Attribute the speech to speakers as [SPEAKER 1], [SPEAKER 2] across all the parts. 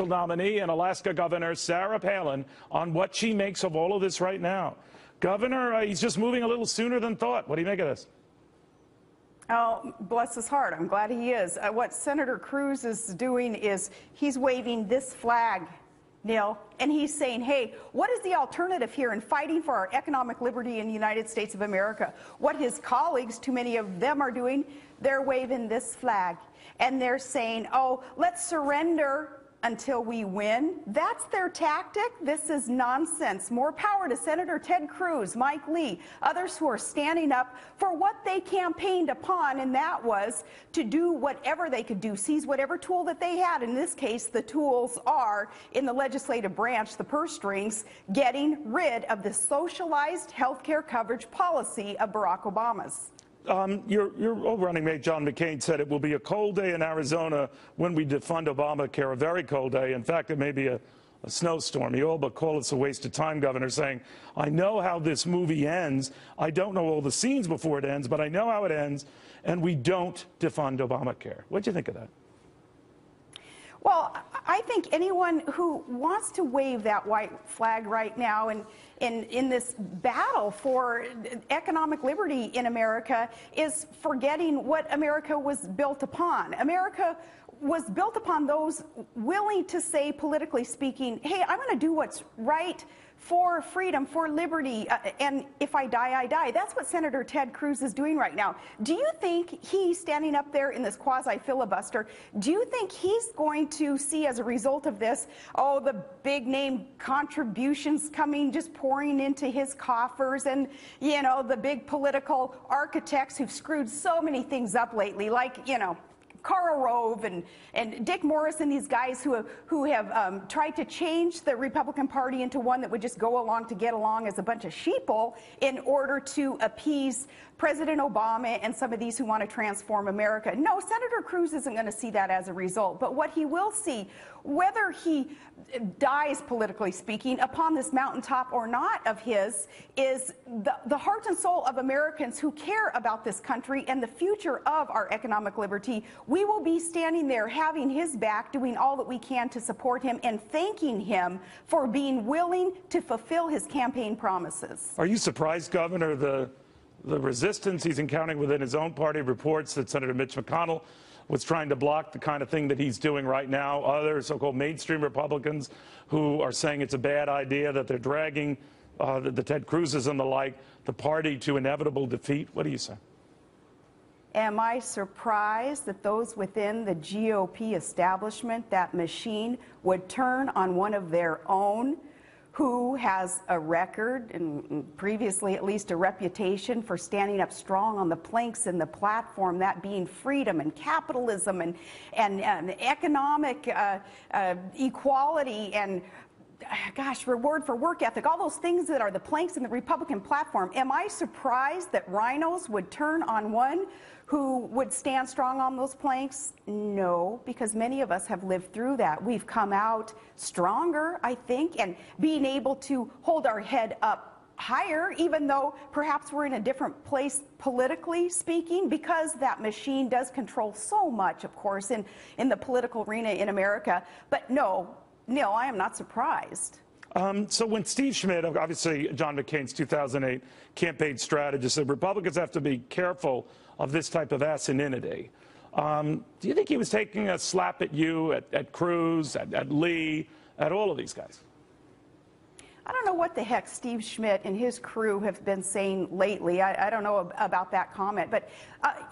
[SPEAKER 1] nominee and Alaska Governor Sarah Palin on what she makes of all of this right now. Governor, he's just moving a little sooner than thought. What do you make of this?
[SPEAKER 2] Oh, bless his heart. I'm glad he is. What Senator Cruz is doing is he's waving this flag, Neil, and he's saying, hey, what is the alternative here in fighting for our economic liberty in the United States of America? What his colleagues, too many of them, are doing, they're waving this flag. And they're saying, oh, let's surrender until we win. That's their tactic. This is nonsense. More power to Senator Ted Cruz, Mike Lee, others who are standing up for what they campaigned upon, and that was to do whatever they could do, seize whatever tool that they had. In this case, the tools are in the legislative branch, the purse strings, getting rid of the socialized health care coverage policy of Barack Obama's.
[SPEAKER 1] Your old running mate, John McCain, said it will be a cold day in Arizona when we defund Obamacare, a very cold day. In fact, it may be a snowstorm. He all but called us a waste of time, Governor, saying, I know how this movie ends. I don't know all the scenes before it ends, but I know how it ends, and we don't defund Obamacare. What do you think of that?
[SPEAKER 2] Well, I think anyone who wants to wave that white flag right now and in this battle for economic liberty in America is forgetting what America was built upon. America was built upon those willing to say, politically speaking, hey, I'm going to do what's right for freedom, for liberty, and if I die, I die. That's what Senator Ted Cruz is doing right now. Do you think he's standing up there in this quasi-filibuster, do you think he's going to see as a result of this, oh, the big name contributions coming, just pouring into his coffers, and, you know, the big political architects who've screwed so many things up lately, like, you know, Karl Rove and Dick Morris and these guys who have tried to change the Republican Party into one that would just go along to get along as a bunch of sheeple in order to appease President Obama and some of these who want to transform America. No, Senator Cruz isn't going to see that as a result. But what he will see, whether he dies, politically speaking, upon this mountaintop or not of his, is the heart and soul of Americans who care about this country and the future of our economic liberty. We will be standing there having his back, doing all that we can to support him and thanking him for being willing to fulfill his campaign promises.
[SPEAKER 1] Are you surprised, Governor, the resistance he's encountering within his own party? Reports that Senator Mitch McConnell was trying to block the kind of thing that he's doing right now. Other so-called mainstream Republicans who are saying it's a bad idea, that they're dragging the Ted Cruz's and the like, the party to inevitable defeat. What do you say?
[SPEAKER 2] Am I surprised that those within the GOP establishment, that machine, would turn on one of their own who has a record, and previously at least a reputation, for standing up strong on the planks in the platform, that being freedom and capitalism and economic equality and, gosh, reward for work ethic, all those things that are the planks in the Republican platform. Am I surprised that rhinos would turn on one who would stand strong on those planks? No, because many of us have lived through that. We've come out stronger, I think, and being able to hold our head up higher, even though perhaps we're in a different place politically speaking, because that machine does control so much, of course, in the political arena in America. But no, Neil, I am not surprised.
[SPEAKER 1] So when Steve Schmidt, obviously John McCain's 2008 campaign strategist, said Republicans have to be careful of this type of asininity, do you think he was taking a slap at you, at Cruz, at Lee, at all of these guys?
[SPEAKER 2] I don't know what the heck Steve Schmidt and his crew have been saying lately. I don't know about that comment. But,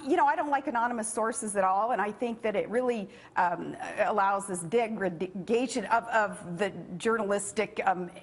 [SPEAKER 2] you know, I don't like anonymous sources at all, and I think that it really allows this degradation of the journalistic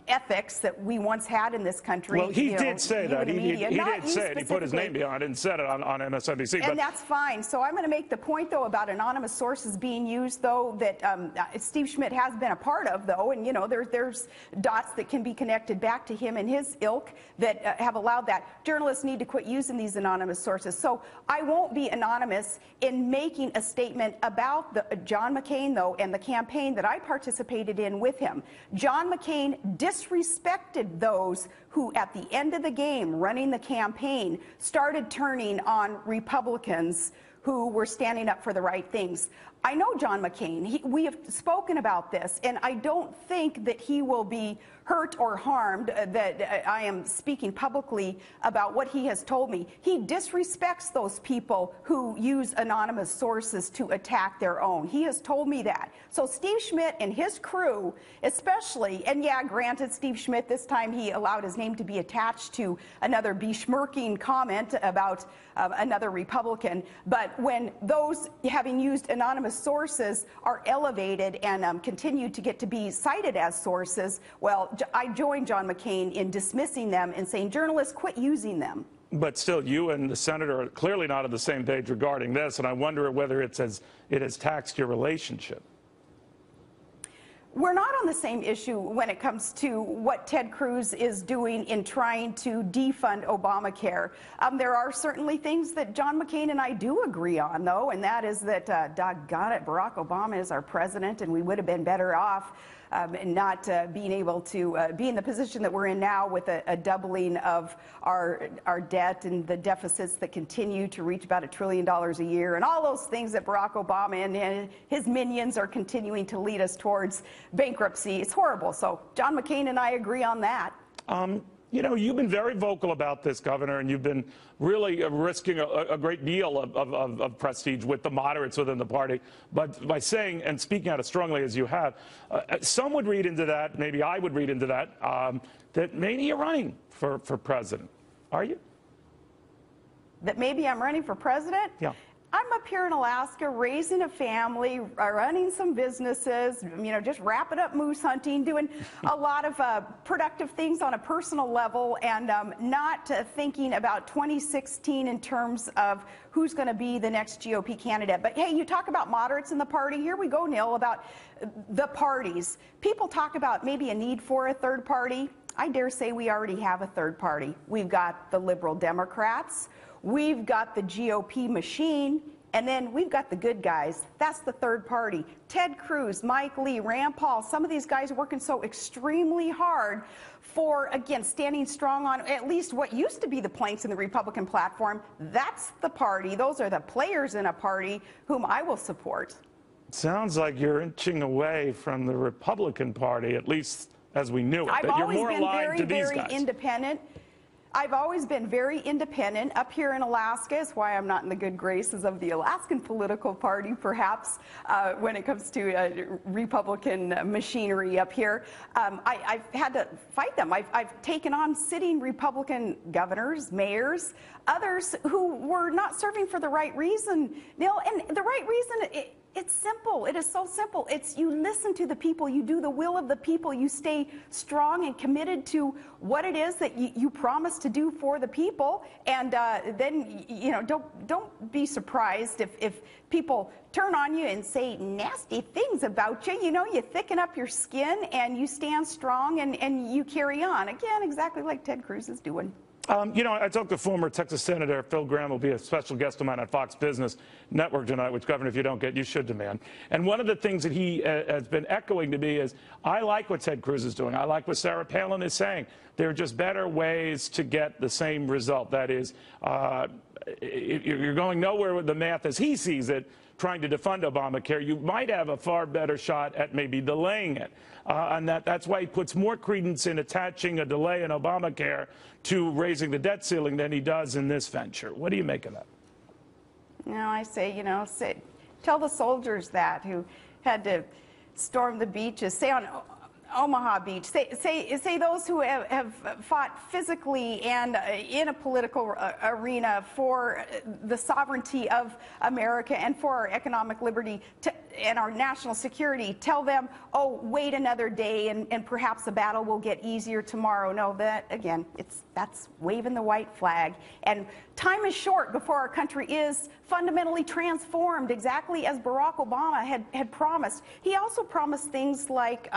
[SPEAKER 2] ethics that we once had in this country.
[SPEAKER 1] Well, he did say that. He did say it. He put his name behind it and said it on MSNBC.
[SPEAKER 2] And that's fine. So I'm going to make the point, though, about anonymous sources being used, though, that Steve Schmidt has been a part of, though. And, you know, there's dots that can be connected back to him and his ilk that have allowed that. Journalists need to quit using these anonymous sources. So I won't be anonymous in making a statement about John McCain, though, and the campaign that I participated in with him. John McCain disrespected those who, at the end of the game, running the campaign, started turning on Republicans who were standing up for the right things. I know John McCain. We have spoken about this, and I don't think that he will be hurt or harmed that I am speaking publicly about what he has told me. He disrespects those people who use anonymous sources to attack their own. He has told me that. So Steve Schmidt and his crew, especially, and yeah, granted, Steve Schmidt, this time he allowed his name to be attached to another besmirking comment about another Republican. But when those having used anonymous sources are elevated and continue to get to be cited as sources, well, I join John McCain in dismissing them and saying, journalists, quit using them.
[SPEAKER 1] But still, you and the senator are clearly not on the same page regarding this, and I wonder whether it has taxed your relationship.
[SPEAKER 2] We're not on the same issue when it comes to what Ted Cruz is doing in trying to defund Obamacare. There are certainly things that John McCain and I do agree on, though, and that is that, doggone it, Barack Obama is our president, and we would have been better off not being able to be in the position that we're in now with a doubling of our debt and the deficits that continue to reach about $1 trillion a year, and all those things that Barack Obama and his minions are continuing to lead us towards bankruptcy. It's horrible. So John McCain and I agree on that.
[SPEAKER 1] You know, you've been very vocal about this, Governor, and you've been really risking a great deal of prestige with the moderates within the party. But by saying and speaking out as strongly as you have, some would read into that, maybe I would read into that, that maybe you're running for president. Are you?
[SPEAKER 2] That maybe I'm running for president?
[SPEAKER 1] Yeah.
[SPEAKER 2] I'm up here in Alaska raising a family, running some businesses, you know, just wrapping up moose hunting, doing a lot of productive things on a personal level, and not thinking about 2016 in terms of who's going to be the next GOP candidate. But hey, you talk about moderates in the party. Here we go, Neil, about the parties. People talk about maybe a need for a third party. I dare say we already have a third party. We've got the liberal Democrats. We've got the GOP machine, and then we've got the good guys. That's the third party. Ted Cruz, Mike Lee, Rand Paul, some of these guys are working so extremely hard for, again, standing strong on at least what used to be the planks in the Republican platform. That's the party. Those are the players in a party whom I will support.
[SPEAKER 1] Sounds like you're inching away from the Republican Party, at least as we knew it.
[SPEAKER 2] I've
[SPEAKER 1] that you're
[SPEAKER 2] always
[SPEAKER 1] more
[SPEAKER 2] been
[SPEAKER 1] aligned to these
[SPEAKER 2] very
[SPEAKER 1] guys.
[SPEAKER 2] independent. I've always been very independent. Up here in Alaska is why I'm not in the good graces of the Alaskan political party, perhaps, when it comes to Republican machinery up here. I've had to fight them. I've taken on sitting Republican governors, mayors, others who were not serving for the right reason, Neil. And the right reason, it's simple. It is so simple. It's you listen to the people, you do the will of the people, you stay strong and committed to what it is that you promise to do for the people, and then, you know, don't be surprised if people turn on you and say nasty things about you. You know, you thicken up your skin and you stand strong and you carry on. Again, exactly like Ted Cruz is doing.
[SPEAKER 1] You know, I talked to former Texas Senator Phil Gramm, will be a special guest of mine on Fox Business Network tonight, which, Governor, if you don't get, you should demand. And one of the things that he has been echoing to me is, I like what Ted Cruz is doing. I like what Sarah Palin is saying. There are just better ways to get the same result. That is, you're going nowhere with the math as he sees it, trying to defund Obamacare. You might have a far better shot at maybe delaying it. And that's why he puts more credence in attaching a delay in Obamacare to raising the debt ceiling than he does in this venture. What do you make of that?
[SPEAKER 2] You know, I say, you know, tell the soldiers that who had to storm the beaches, say on Omaha Beach, say those who have fought physically and in a political arena for the sovereignty of America and for our economic liberty and our national security, tell them, oh, wait another day and perhaps the battle will get easier tomorrow. No, that, again, that's waving the white flag. And time is short before our country is fundamentally transformed, exactly as Barack Obama had promised. He also promised things like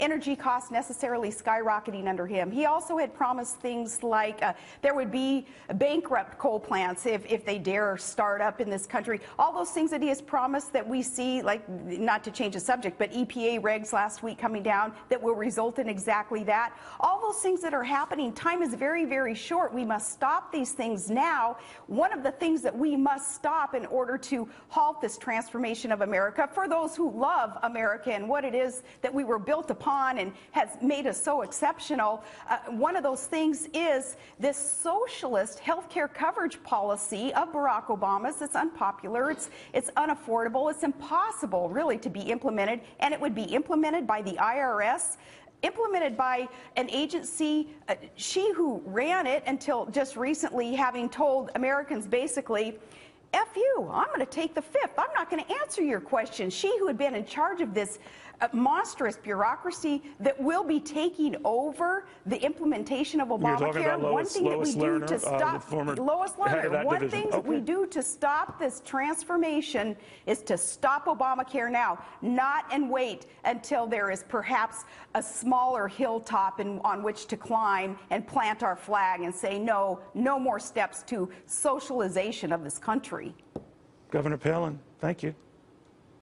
[SPEAKER 2] energy costs necessarily skyrocketing under him. He also had promised things like there would be bankrupt coal plants if they dare start up in this country. All those things that he has promised that we see, like, not to change the subject, but EPA regs last week coming down that will result in exactly that. All those things that are happening, time is very, very short. We must stop these things now. One of the things that we must stop in order to halt this transformation of America, for those who love America and what it is that we were built upon and has made us so exceptional, one of those things is this socialist healthcare coverage policy of Barack Obama's. It's unpopular, it's unaffordable, it's impossible really to be implemented, and it would be implemented by the IRS, implemented by an agency, she who ran it until just recently, having told Americans basically, F you, I'm going to take the fifth. I'm not going to answer your questions. She who had been in charge of this monstrous bureaucracy that will be taking over the implementation of Obamacare. One thing that we do to stop Lois Lerner, one thing that we do to stop this transformation is to stop Obamacare now, not and wait until there is perhaps a smaller hilltop on which to climb and plant our flag and say no more steps to socialization of this country.
[SPEAKER 1] Governor Palin, thank you.